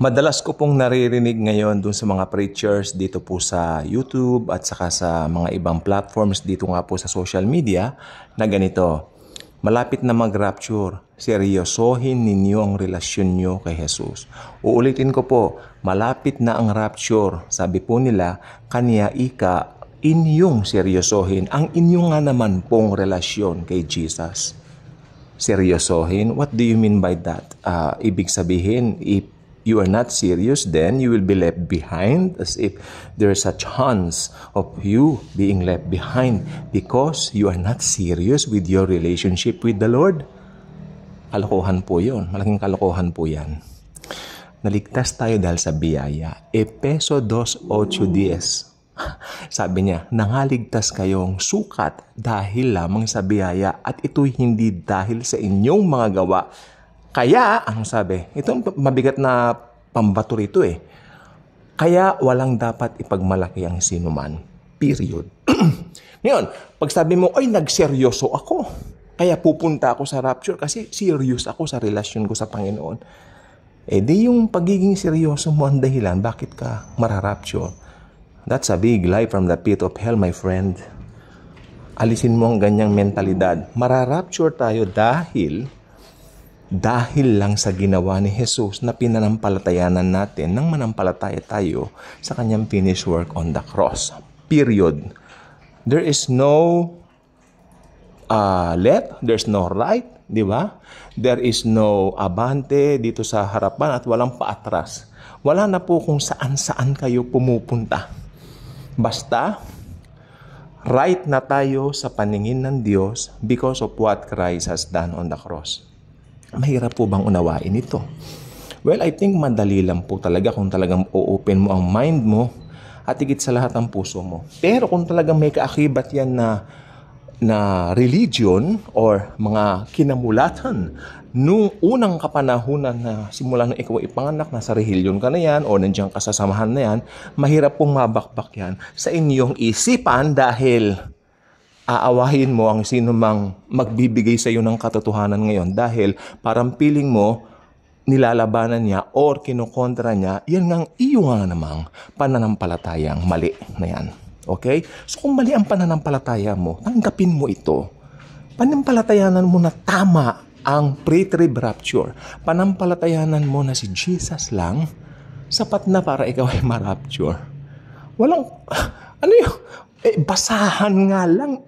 Madalas ko pong naririnig ngayon dun sa mga preachers dito po sa YouTube at saka sa mga ibang platforms dito nga po sa social media na ganito. Malapit na mag-rapture, seryosohin ninyo ang relasyon nyo kay Jesus. Uulitin ko po, malapit na ang rapture. Sabi po nila, kanya inyong seryosohin ang inyong nga naman pong relasyon kay Jesus. Seryosohin? What do you mean by that? Ibig sabihin, if you are not serious, then you will be left behind, as if there's a chance of you being left behind because you are not serious with your relationship with the Lord. Kalokohan po yun. Malaking kalokohan po yan. Naligtas tayo dahil sa biyaya. Efeso 2:8-10. Sabi niya, nangaligtas kayong sukat dahil lamang sa biyaya at ito'y hindi dahil sa inyong mga gawa. Kaya, ang sabi, ito mabigat na pambato rito eh. Kaya walang dapat ipagmalaki ang sinuman. Period. Ngayon, pag sabi mo, ay nagseryoso ako. Kaya pupunta ako sa rapture kasi serious ako sa relasyon ko sa Panginoon. Eh di yung pagiging seryoso mo ang dahilan, bakit ka mararapture? That's a big lie from the pit of hell, my friend. Alisin mo ang ganyang mentalidad. Mararapture tayo dahil lang sa ginawa ni Jesus na pinanampalatayanan natin nang manampalataya tayo sa kanyang finished work on the cross. Period. There is no left, there's no right, di ba? There is no abante dito sa harapan at walang paatras. Wala na po kung saan-saan kayo pumupunta. Basta, right na tayo sa paningin ng Diyos because of what Christ has done on the cross. Mahirap po bang unawain ito? Well, I think madali lang po talaga kung talagang o-open mo ang mind mo at higit sa lahat ang puso mo. Pero kung talagang may kaakibat yan na religion or mga kinamulatan nung unang kapanahunan na simula nung ikaw ipanganak, nasa religion ka na yan o nandiyan ka sa samahan na yan, mahirap pong mabakbak yan sa inyong isipan dahil aawahin mo ang sino mang magbibigay sa iyo ng katotohanan ngayon dahil parang piling mo nilalabanan niya or kinukontra niya, yan ngang iyo nga namang pananampalatayang mali na yan. Okay? So kung mali ang pananampalataya mo, tanggapin mo ito. Panampalatayanan mo na tama ang pre-trib rapture. Panampalatayanan mo na si Jesus lang, sapat na para ikaw ay ma-rapture. Walang, ano yun? Basahan nga lang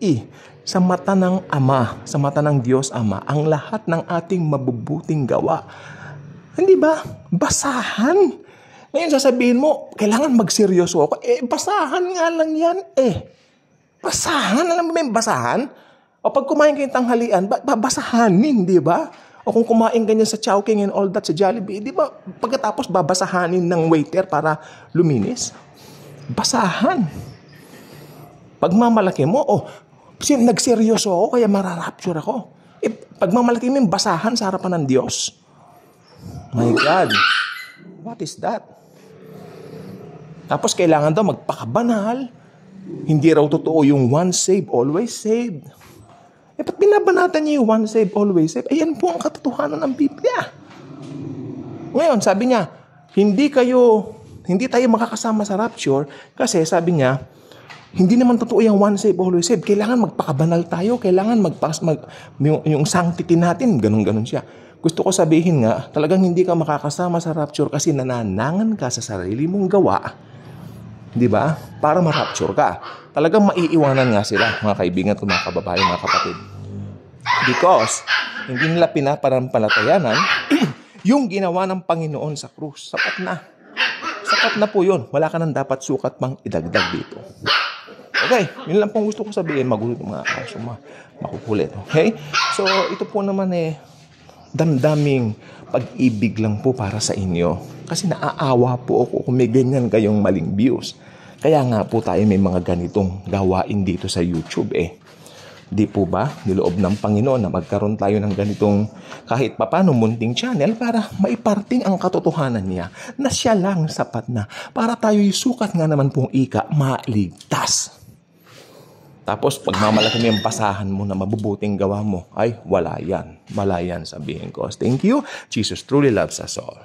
sa mata ng Ama, sa mata ng Diyos Ama, ang lahat ng ating mabubuting gawa. Hindi ba? Basahan. Ngayon sasabihin mo, kailangan magseryoso ako. Basahan nga lang yan Basahan? Alam mo ba yung basahan? O pag kumain kayo tanghalian, babasahanin, di ba? O kung kumain ganyan sa Chowking and all that sa Jollibee, di ba? Pagkatapos babasahanin ng waiter para luminis. Basahan. Pagmamalaki mo, nagseryoso ako kaya mararapture ako. Pagmamalaki mo yung basahan sa harapan ng Diyos. My God, what is that? Tapos kailangan daw magpakabanal. Hindi raw totoo yung once saved, always saved. Ba't binabanatan niya yung once saved, always saved? Ayan po ang katotohanan ng Biblia. Ngayon, sabi niya, hindi tayo makakasama sa rapture kasi sabi niya, hindi naman totoo yung one save, always save. Kailangan magpakabanal tayo. Kailangan yung sanctity natin. Ganun siya. Gusto ko sabihin nga, talagang hindi ka makakasama sa rapture kasi nananangan ka sa sarili mong gawa. Di ba? Para ma-rapture ka. Talagang maiiwanan nga sila, mga kaibigan ko, mga kababayan, mga kapatid. Because, hindi nila pinapanampalatayanan yung ginawa ng Panginoon sa krus. Sapat na. Sapat na po yun. Wala ka nang dapat sukat pang idagdag dito. Okay, yun lang pong gusto ko sabihin. Magulit mga kaso, makukulit. Okay? So, ito po naman damdaming pag-ibig lang po para sa inyo. Kasi naaawa po ako kung may ganyan kayong maling views. Kaya nga po tayo may mga ganitong gawain dito sa YouTube Di po ba? Niloob ng Panginoon na magkaroon tayo ng ganitong kahit papano munting channel para maiparting ang katotohanan niya na siya lang sapat na para tayo'y sukat nga naman pong maligtas. Tapos, pagmamalaki mo yung basahan mo na mabubuting gawa mo, ay, wala yan. Wala yan, sabihin ko. Thank you. Jesus truly loves us all.